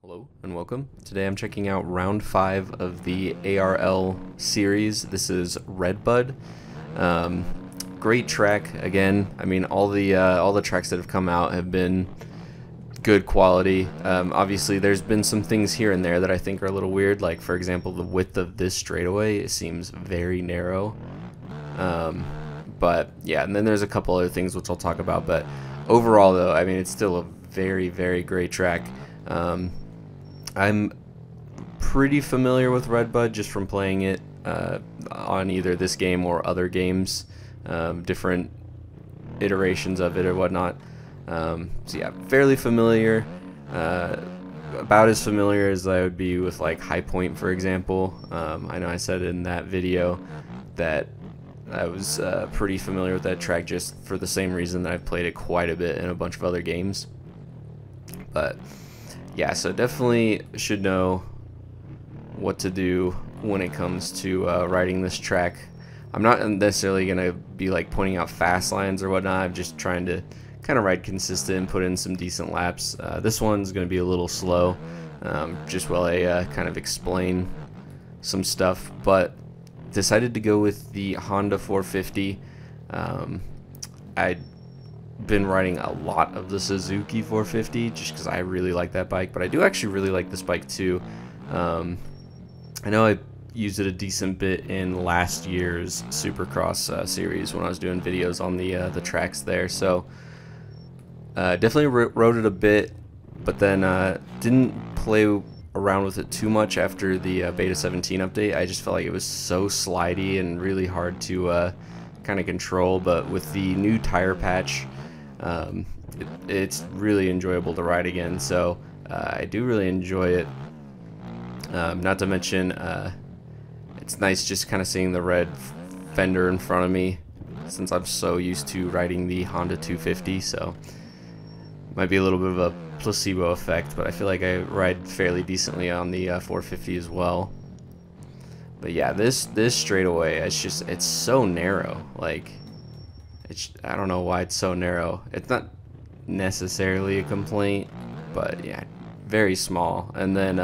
Hello and welcome. Today I'm checking out round 5 of the ARL series. This is Redbud. Great track again. I mean, all the tracks that have come out have been good quality. Obviously, there's been some things here and there that I think are a little weird. Like, for example, the width of this straightaway, it seems very narrow. But yeah, and then there's a couple other things which I'll talk about. But overall, though, I mean, it's still a very, very great track. I'm pretty familiar with Redbud just from playing it on either this game or other games, different iterations of it or whatnot. So yeah, fairly familiar, about as familiar as I would be with like High Point, for example. I know I said in that video that I was pretty familiar with that track just for the same reason that I've played it quite a bit in a bunch of other games. But yeah, so definitely should know what to do when it comes to riding this track. I'm not necessarily going to be like pointing out fast lines or whatnot. I'm just trying to kind of ride consistent and put in some decent laps. This one's going to be a little slow, just while I kind of explain some stuff. But decided to go with the Honda 450. I'd been riding a lot of the Suzuki 450 just because I really like that bike, but I do actually really like this bike too. I know I used it a decent bit in last year's Supercross series when I was doing videos on the tracks there, so definitely rode it a bit, but then didn't play around with it too much after the beta 17 update. I just felt like it was so slidey and really hard to kind of control, but with the new tire patch, it's really enjoyable to ride again, so I do really enjoy it. Not to mention, it's nice just kind of seeing the red fender in front of me since I'm so used to riding the Honda 250, so might be a little bit of a placebo effect, but I feel like I ride fairly decently on the 450 as well. But yeah, this straightaway, it's so narrow. Like, I don't know why it's so narrow. It's not necessarily a complaint, but yeah, very small. And then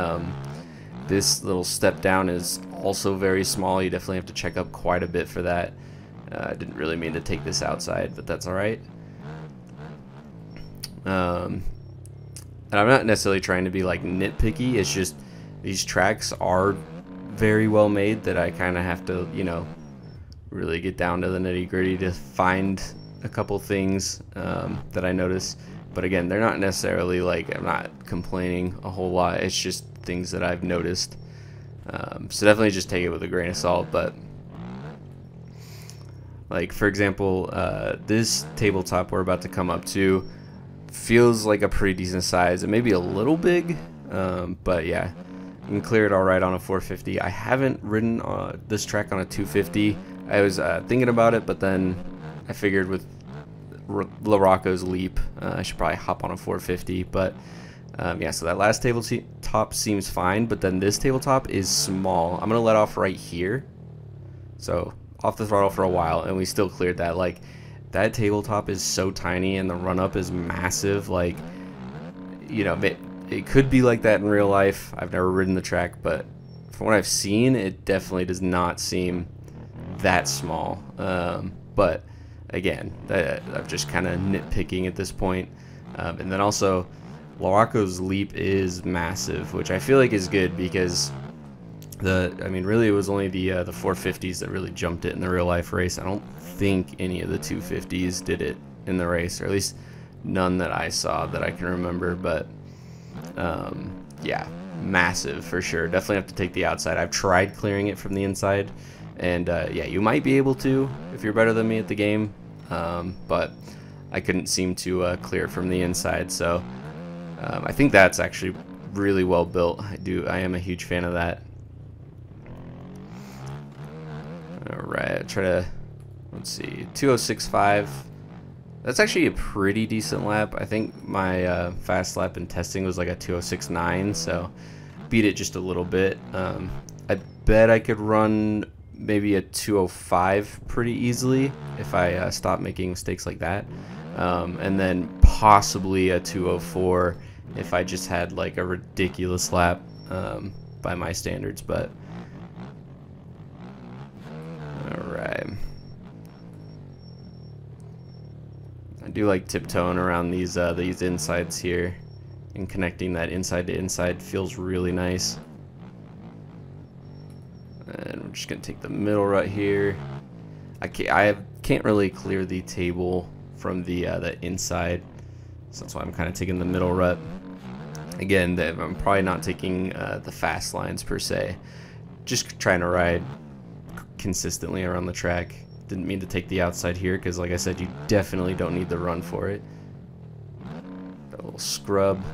this little step down is also very small. You definitely have to check up quite a bit for that. I didn't really mean to take this outside, but that's alright. And I'm not necessarily trying to be like nitpicky. It's just these tracks are very well made that I kind of have to, you know, really get down to the nitty-gritty to find a couple things that I notice. But again, they're not necessarily like, I'm not complaining a whole lot. It's just things that I've noticed. So definitely just take it with a grain of salt. But like, for example, this tabletop we're about to come up to feels like a pretty decent size. It may be a little big, but yeah, you can clear it all right on a 450. I haven't ridden this track on a 250. I was thinking about it, but then I figured with Larocco's Leap, I should probably hop on a 450. But yeah, so that last tabletop seems fine, but then this tabletop is small. I'm gonna let off right here, so off the throttle for a while, and we still cleared that. Like, that tabletop is so tiny, and the run-up is massive. Like, you know, it could be like that in real life. I've never ridden the track, but from what I've seen, it definitely does not seem that small. But again, I'm just kind of nitpicking at this point. And then also, Larocco's Leap is massive, which I feel like is good because I mean, really, it was only the 450s that really jumped it in the real life race. I don't think any of the 250s did it in the race, or at least none that I saw that I can remember. But yeah, massive for sure. Definitely have to take the outside. I've tried clearing it from the inside, and yeah, you might be able to if you're better than me at the game, but I couldn't seem to clear it from the inside. So I think that's actually really well built. I am a huge fan of that. Alright, try to, let's see, 206.5. That's actually a pretty decent lap. I think my fast lap in testing was like a 206.9, so beat it just a little bit. I bet I could run maybe a 205 pretty easily if I stop making mistakes like that. And then possibly a 204 if I just had like a ridiculous lap by my standards, but alright. I do like tiptoeing around these insides here, and connecting that inside to inside feels really nice. And we're just gonna take the middle right here. I can't really clear the table from the inside, so that's why I'm kind of taking the middle rut. Again, I'm probably not taking the fast lines per se, just trying to ride consistently around the track. Didn't mean to take the outside here because, like I said, you definitely don't need the run for it. Got a little scrub.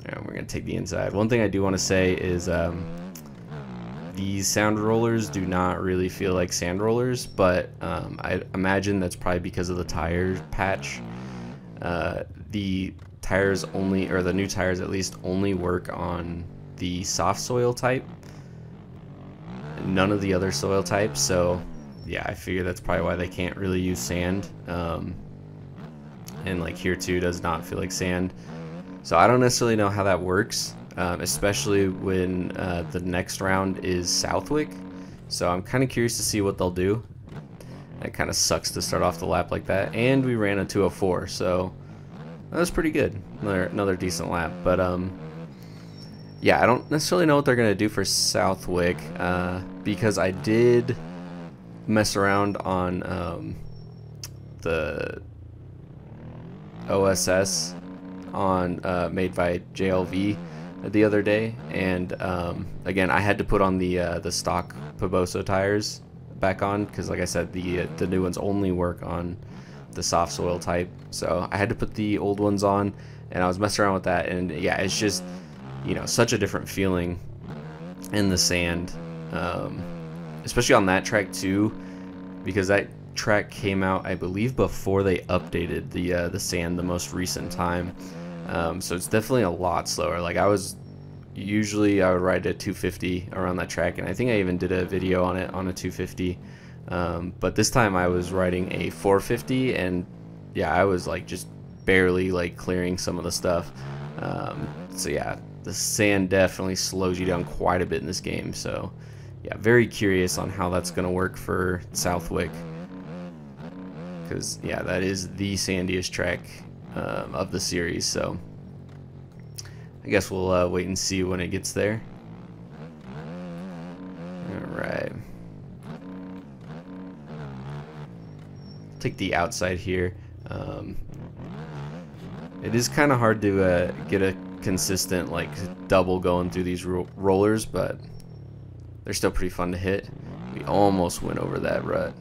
And we're gonna take the inside. One thing I do want to say is these sound rollers do not really feel like sand rollers, but I imagine that's probably because of the tire patch. The tires only, or the new tires at least, only work on the soft soil type, none of the other soil types. So yeah, I figure that's probably why they can't really use sand. And like here too does not feel like sand. So I don't necessarily know how that works, especially when the next round is Southwick. So I'm kind of curious to see what they'll do. It kind of sucks to start off the lap like that. And we ran a 2:04, so that was pretty good. Another decent lap. But yeah, I don't necessarily know what they're gonna do for Southwick, because I did mess around on the OSS on made by JLV the other day, and again, I had to put on the stock Poboso tires back on because, like I said, the new ones only work on the soft soil type. So I had to put the old ones on, and I was messing around with that, and yeah, it's just, you know, such a different feeling in the sand, especially on that track too, because that track came out, I believe, before they updated the sand the most recent time. So it's definitely a lot slower. Like I would ride a 250 around that track, and I think I even did a video on it on a 250. But this time I was riding a 450, and yeah, I was like just barely like clearing some of the stuff. So yeah, the sand definitely slows you down quite a bit in this game. So yeah, very curious on how that's gonna work for Southwick, because yeah, that is the sandiest track of the series. So I guess we'll wait and see when it gets there. Alright, take the outside here. It is kind of hard to get a consistent like double going through these rollers, but they're still pretty fun to hit. We almost went over that rut.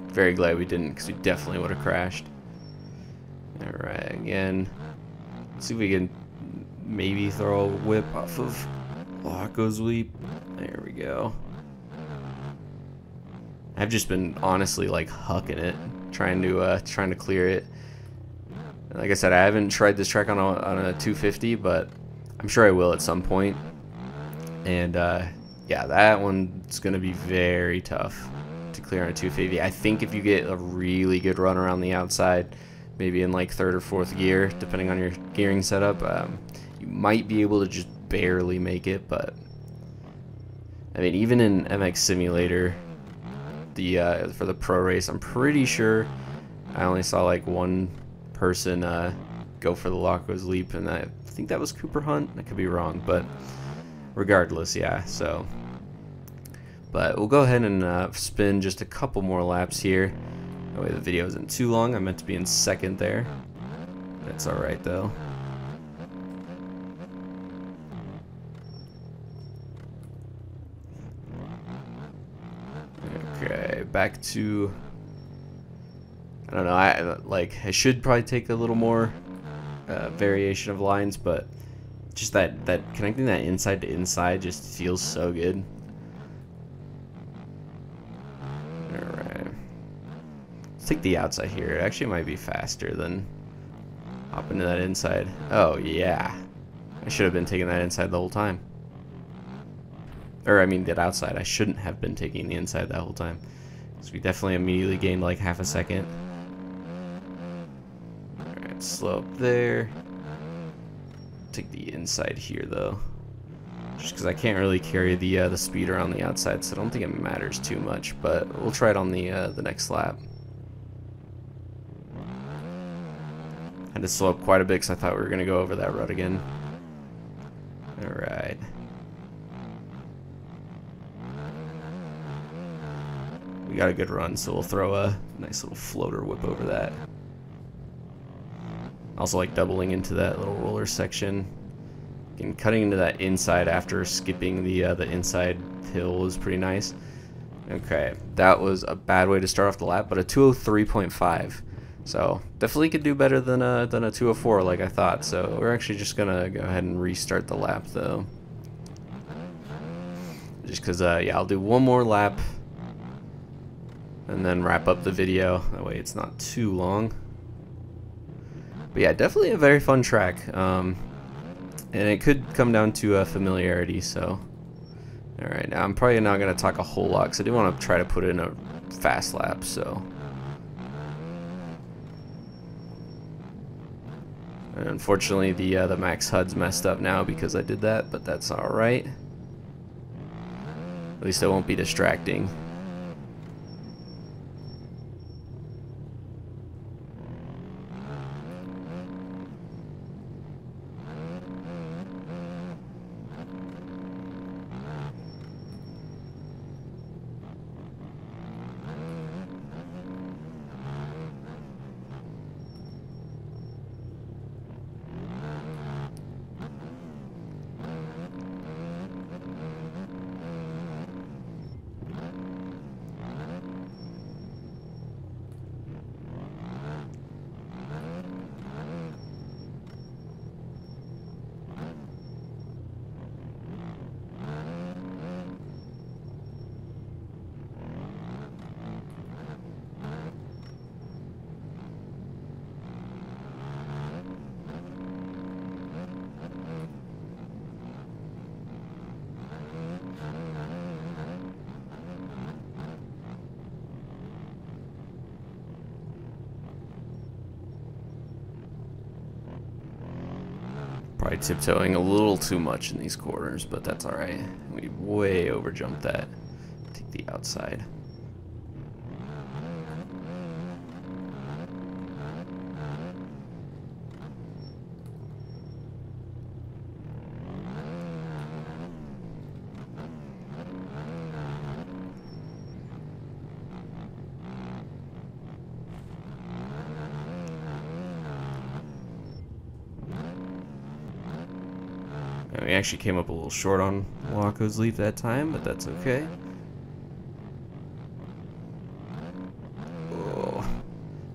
Very glad we didn't, because we definitely would have crashed. Alright, again, let's see if we can maybe throw a whip off of Larocco's leap. There we go. I've just been honestly like hucking it, trying to clear it. Like I said, I haven't tried this track on a 250, but I'm sure I will at some point. And yeah, that one's gonna be very tough to clear on a 250. I think if you get a really good run around the outside, maybe in like 3rd or 4th gear, depending on your gearing setup, you might be able to just barely make it. But I mean, even in MX Simulator, for the pro race, I'm pretty sure I only saw like one person go for the Larocco's leap, and I think that was Cooper Hunt. I could be wrong, but regardless, yeah. So, but we'll go ahead and spin just a couple more laps here. That way the video isn't too long. I meant to be in 2nd there. That's all right though. Okay, back to, I don't know, I should probably take a little more variation of lines, but just that connecting that inside to inside just feels so good. Alright, let's take the outside here. It actually might be faster than hopping to that inside. Oh yeah, I should have been taking that inside the whole time. Or I mean that outside. I shouldn't have been taking the inside that whole time. So we definitely immediately gained like half a second. Alright, slow up there. take the inside here though, just because I can't really carry the speed around the outside, so I don't think it matters too much. But we'll try it on the next lap. Had to slow up quite a bit because I thought we were gonna go over that rut again. All right. We got a good run, so we'll throw a nice little floater whip over that. Also like doubling into that little roller section. And cutting into that inside after skipping the inside hill was pretty nice. Okay, that was a bad way to start off the lap, but a 203.5. So definitely could do better than a 204 like I thought. So we're actually just gonna go ahead and restart the lap though. Just because yeah, I'll do one more lap and then wrap up the video. That way it's not too long. But yeah, definitely a very fun track. And it could come down to familiarity. So, all right, now I'm probably not gonna talk a whole lot because I do want to try to put it in a fast lap. So, and unfortunately, the max HUD's messed up now because I did that, but that's all right. At least it won't be distracting. Probably tiptoeing a little too much in these corners, but that's alright. We way overjumped that. Take the outside. We actually came up a little short on Larocco's leaf that time, but that's okay. Oh,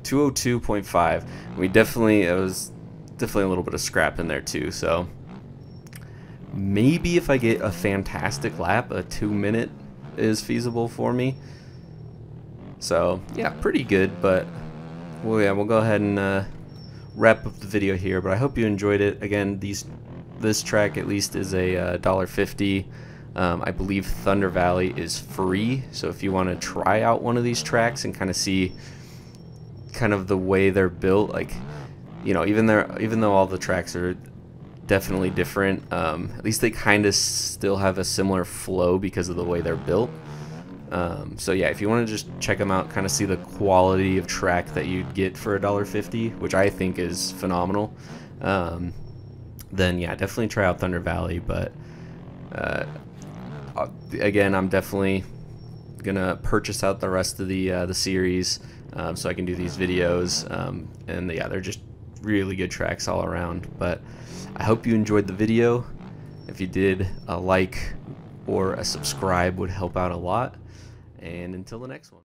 202.5. We definitely, it was definitely a little bit of scrap in there too, so maybe if I get a fantastic lap, a 2 minute is feasible for me. So yeah, pretty good, but well, yeah, we'll go ahead and wrap up the video here, but I hope you enjoyed it. Again, this track at least is a $1.50. I believe Thunder Valley is free, so if you want to try out one of these tracks and kind of see kind of the way they're built, like, you know, even though all the tracks are definitely different, at least they kind of still have a similar flow because of the way they're built. So yeah, if you want to just check them out, kind of see the quality of track that you'd get for a $1.50, which I think is phenomenal, then yeah, definitely try out Thunder Valley. But again, I'm definitely gonna purchase out the rest of the series, so I can do these videos, and yeah, they're just really good tracks all around. But I hope you enjoyed the video. If you did, a like or a subscribe would help out a lot. And until the next one.